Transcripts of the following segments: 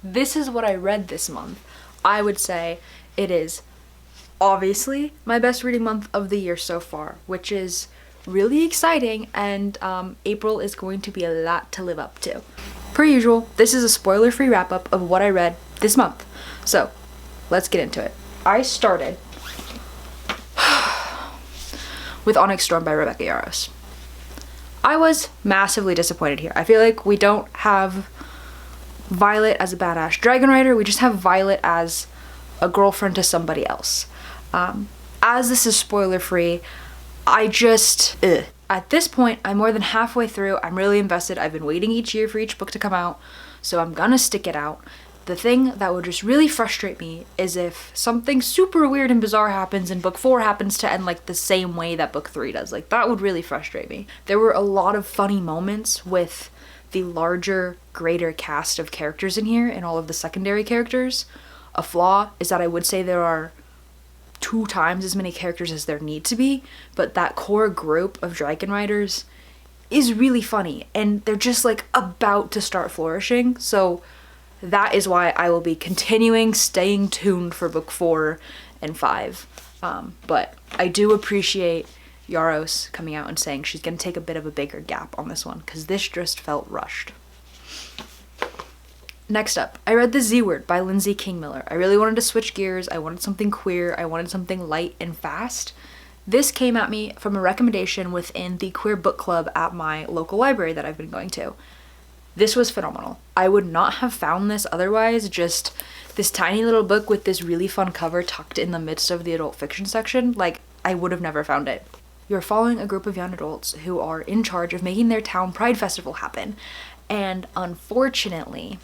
this is what I read this month, I would say it is obviously my best reading month of the year so far, which is really exciting, and April is going to be a lot to live up to. Per usual, this is a spoiler-free wrap-up of what I read this month. So, let's get into it. I started with Onyx Storm by Rebecca Yarros. I was massively disappointed here. I feel like we don't have Violet as a badass dragon rider, we just have Violet as a girlfriend to somebody else. As this is spoiler free, I just, At this point, I'm more than halfway through, I'm really invested, I've been waiting each year for each book to come out, so I'm gonna stick it out. The thing that would just really frustrate me is if something super weird and bizarre happens and book 4 happens to end like the same way that book 3 does. Like, that would really frustrate me. There were a lot of funny moments with the larger, greater cast of characters in here and all of the secondary characters. A flaw is that I would say there are 2 times as many characters as there need to be, but that core group of dragon riders is really funny and they're just like about to start flourishing. So that is why I will be continuing staying tuned for book 4 and 5. But I do appreciate Yarros coming out and saying she's gonna take a bit of a bigger gap on this one, because this just felt rushed. Next up, I read The Z Word by Lindsay King-Miller. I really wanted to switch gears. I wanted something queer. I wanted something light and fast. This came at me from a recommendation within the queer book club at my local library that I've been going to. This was phenomenal. I would not have found this otherwise, just this tiny little book with this really fun cover tucked in the midst of the adult fiction section. Like, I would have never found it. You're following a group of young adults who are in charge of making their town pride festival happen. And unfortunately,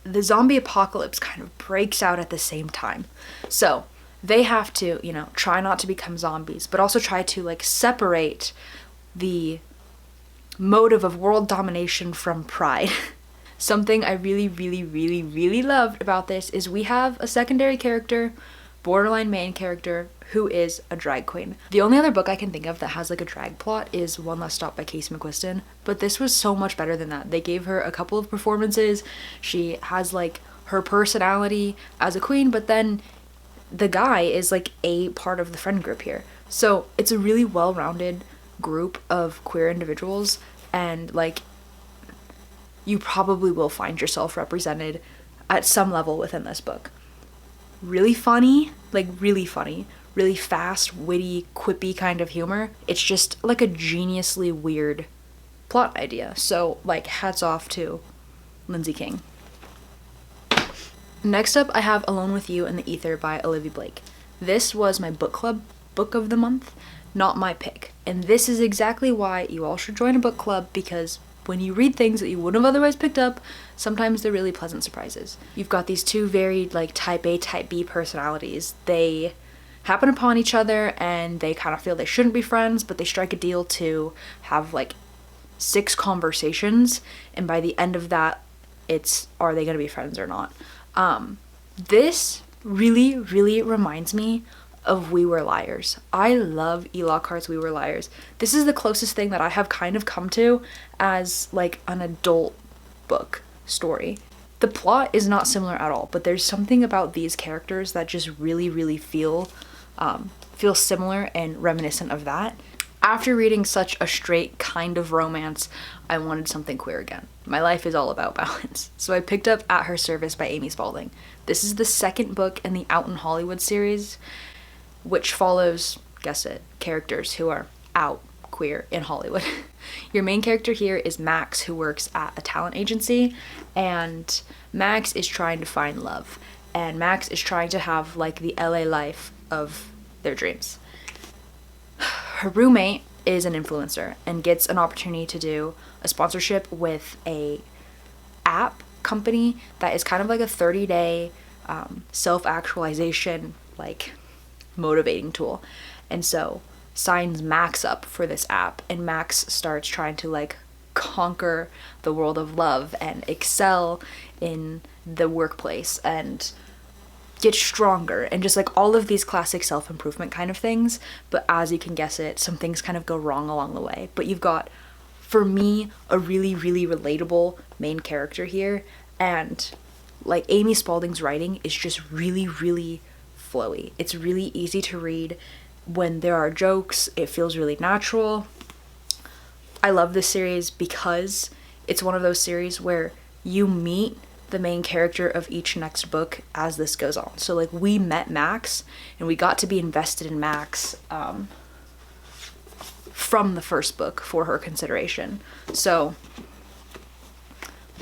the zombie apocalypse kind of breaks out at the same time. So they have to, try not to become zombies, but also try to like separate the motive of world domination from pride. Something I really, really, really, really loved about this is we have a secondary character, borderline main character, who is a drag queen. The only other book I can think of that has like a drag plot is One Last Stop by Casey McQuiston, but this was so much better than that. They gave her a couple of performances. She has like her personality as a queen, but then the guy is like a part of the friend group here. So it's a really well-rounded group of queer individuals, and like you probably will find yourself represented at some level within this book. Really funny, really fast, witty, quippy kind of humor. It's just like a geniusly weird plot idea. So like hats off to Lindsay King. Next up, I have Alone with You in the Ether by Olivia Blake. This was my book club book of the month, not my pick. And this is exactly why you all should join a book club, because when you read things that you wouldn't have otherwise picked up, sometimes they're really pleasant surprises. You've got these 2 very like type A, type B personalities. They happen upon each other and they kind of feel they shouldn't be friends, but they strike a deal to have like 6 conversations, and by the end of that, it's, are they gonna be friends or not? This really, really reminds me of We Were Liars. I love E. Lockhart's We Were Liars. This is the closest thing that I have kind of come to as like an adult book story. The plot is not similar at all, but there's something about these characters that just really, really feel similar and reminiscent of that. After reading such a straight kind of romance, I wanted something queer again. My life is all about balance. So I picked up At Her Service by Amy Spalding. This is the 2nd book in the Out in Hollywood series, which follows, guess it, characters who are out queer in Hollywood. Your main character here is Max, who works at a talent agency, and Max is trying to find love, and Max is trying to have like the LA life of their dreams. Her roommate is an influencer and gets an opportunity to do a sponsorship with a app company that is kind of like a 30-day self-actualization like motivating tool, and so signs Max up for this app, and Max starts trying to like conquer the world of love and excel in the workplace and get stronger and just like all of these classic self-improvement kind of things. But as you can guess it, some things kind of go wrong along the way. But you've got, for me, a really, really relatable main character here, And like Amy Spalding's writing is just really, really flowy. It's really easy to read. When there are jokes, it feels really natural. I love this series because it's one of those series where you meet the main character of each next book as this goes on. So like we met Max and we got to be invested in Max from the first book for her consideration. So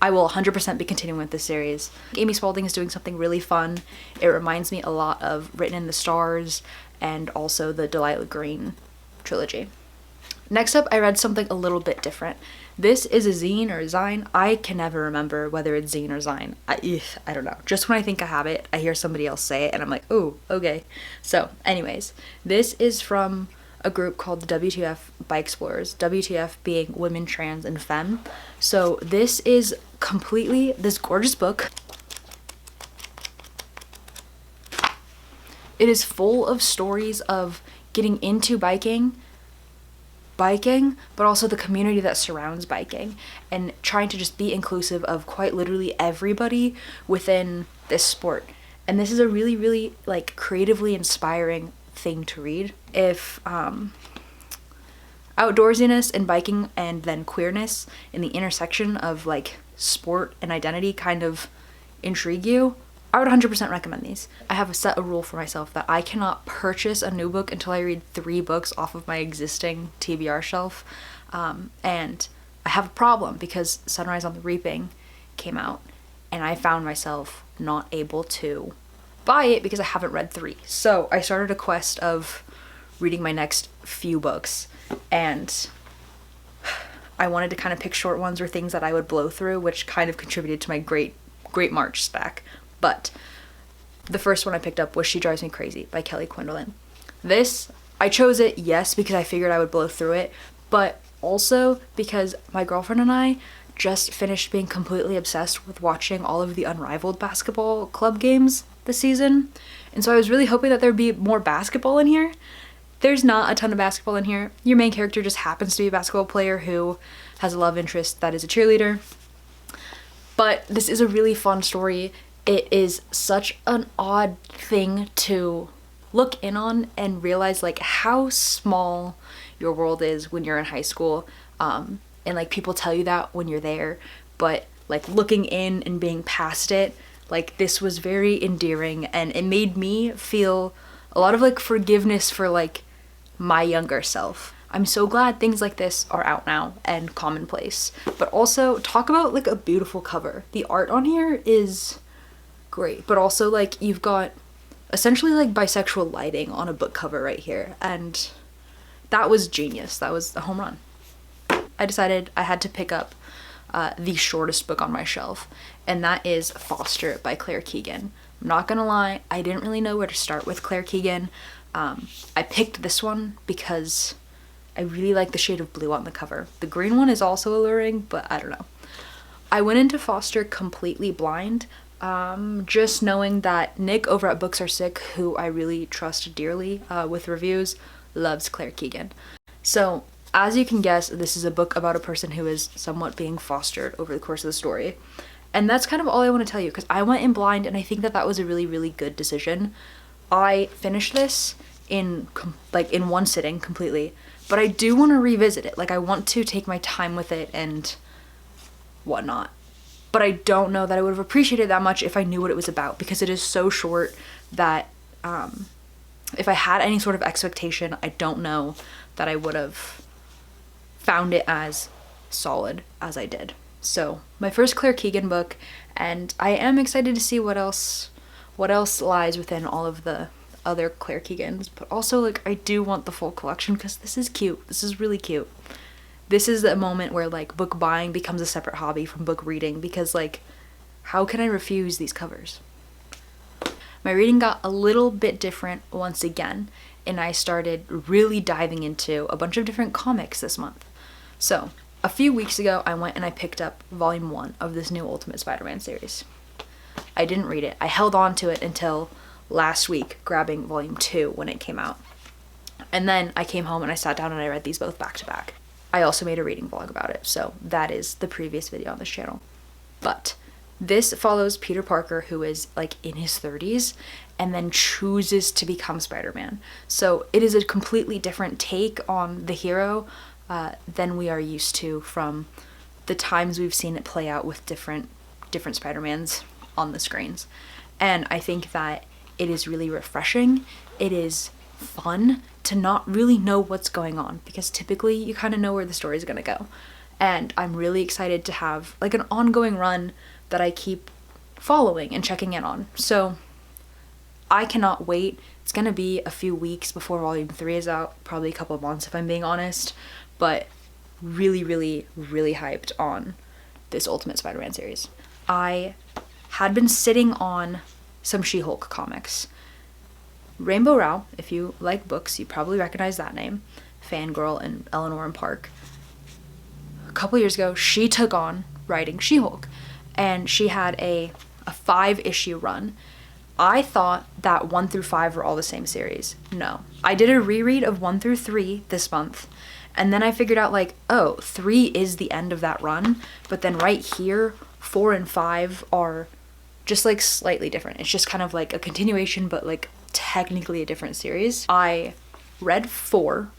I will 100% be continuing with this series. Amy Spalding is doing something really fun. It reminds me a lot of Written in the Stars and also the Delilah Green trilogy. Next up, I read something a little bit different. This is a zine or a zine. I can never remember whether it's zine or zine. I don't know. Just when I think I have it, I hear somebody else say it and I'm like, oh, okay. So anyways, this is from a group called the WTF by Explorers, WTF being women, trans, and femme. So this is completely this gorgeous book. It is full of stories of getting into biking, but also the community that surrounds biking and trying to just be inclusive of quite literally everybody within this sport. And this is a really, really like creatively inspiring thing to read. If outdoorsiness and biking and then queerness in the intersection of like sport and identity kind of intrigue you, I would 100% recommend these. I have set a rule for myself that I cannot purchase a new book until I read 3 books off of my existing TBR shelf. And I have a problem because Sunrise on the Reaping came out and I found myself not able to buy it because I haven't read 3. So I started a quest of reading my next few books, and I wanted to kind of pick short ones or things that I would blow through, which kind of contributed to my great March stack. But the first one I picked up was She Drives Me Crazy by Kelly Quinlan. This, I chose it, yes, because I figured I would blow through it, but also because my girlfriend and I just finished being completely obsessed with watching all of the Unrivaled basketball club games this season. And so I was really hoping that there'd be more basketball in here. There's not a ton of basketball in here. Your main character just happens to be a basketball player who has a love interest that is a cheerleader. But this is a really fun story. It is such an odd thing to look in on and realize like how small your world is when you're in high school. And like people tell you that when you're there, but like looking in and being past it, like this was very endearing and it made me feel a lot of like forgiveness for like my younger self. I'm so glad things like this are out now and commonplace. But also talk about like a beautiful cover. The art on here is great, but also like you've got essentially like bisexual lighting on a book cover right here, and that was genius. That was a home run. I decided I had to pick up the shortest book on my shelf, and that is Foster by Claire Keegan. I'm not gonna lie, I didn't really know where to start with Claire Keegan. I picked this one because I really like the shade of blue on the cover. The green one is also alluring, but I don't know. I went into Foster completely blind, just knowing that Nick over at Books Are Sick, who I really trust dearly with reviews, loves Claire Keegan. So as you can guess, this is a book about a person who is somewhat being fostered over the course of the story. And that's kind of all I want to tell you, because I went in blind and I think that that was a really, really good decision. I finished this in one sitting completely, but I do want to revisit it. Like I want to take my time with it and whatnot. But I don't know that I would have appreciated it that much if I knew what it was about, because it is so short that if I had any sort of expectation, I don't know that I would have found it as solid as I did. So my first Claire Keegan book, and I am excited to see what else lies within all of the other Claire Keegans, but also like I do want the full collection because this is cute. This is really cute. This is the moment where like book buying becomes a separate hobby from book reading, because like how can I refuse these covers? My reading got a little bit different once again, and I started really diving into a bunch of different comics this month. So a few weeks ago, I went and I picked up volume 1 of this new Ultimate Spider-Man series. I didn't read it. I held on to it until last week, grabbing volume 2 when it came out. And then I came home and I sat down and I read these both back to back. I also made a reading vlog about it, so that is the previous video on this channel. But This follows Peter Parker, who is like in his 30s and then chooses to become Spider-Man. So it is a completely different take on the hero than we are used to from the times we've seen it play out with different Spider-Mans on the screens. And I think that it is really refreshing. It is fun to not really know what's going on, because typically you kind of know where the story is going to go. And I'm really excited to have like an ongoing run that I keep following and checking in on. So I cannot wait. It's going to be a few weeks before volume 3 is out, probably a couple of months if I'm being honest, but really, really, really hyped on this Ultimate Spider-Man series. I had been sitting on some She-Hulk comics. Rainbow Rowell, if you like books, you probably recognize that name. Fangirl and Eleanor and Park. A couple years ago, she took on writing She-Hulk, and she had a 5-issue run. I thought that 1 through 5 were all the same series. No. I did a reread of 1 through 3 this month, and then I figured out like, oh, 3 is the end of that run, but then right here, 4 and 5 are just like slightly different. It's just kind of like a continuation, but like technically a different series. I read 4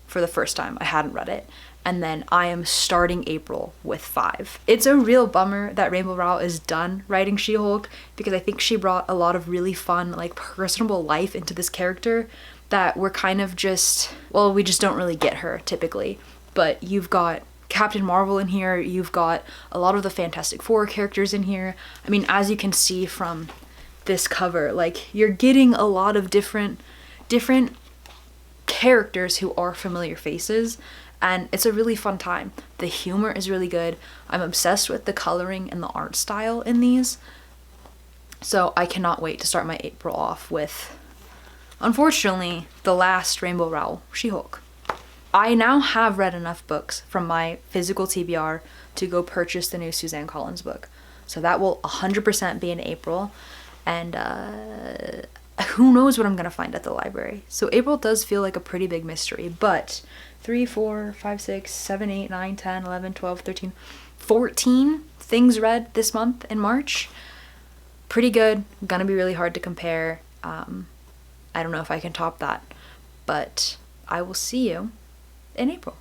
for the first time. I hadn't read it. And then I am starting April with 5. It's a real bummer that Rainbow Rowell is done writing She-Hulk, because I think she brought a lot of really fun, like personable life into this character that we're kind of just, well, we just don't really get her typically. But you've got Captain Marvel in here, you've got a lot of the Fantastic Four characters in here. I mean, as you can see from this cover, like you're getting a lot of different characters who are familiar faces, and it's a really fun time. The humor is really good. I'm obsessed with the coloring and the art style in these. So I cannot wait to start my April off with, unfortunately, the last Rainbow Rowell She-Hulk. I now have read enough books from my physical TBR to go purchase the new Suzanne Collins book. So that will 100% be in April. And who knows what I'm going to find at the library. So April does feel like a pretty big mystery, but 3, 4, 5, 6, 7, 8, 9, 10, 11, 12, 13, 14 things read this month in March. Pretty good. Gonna be really hard to compare. I don't know if I can top that, but I will see you in April.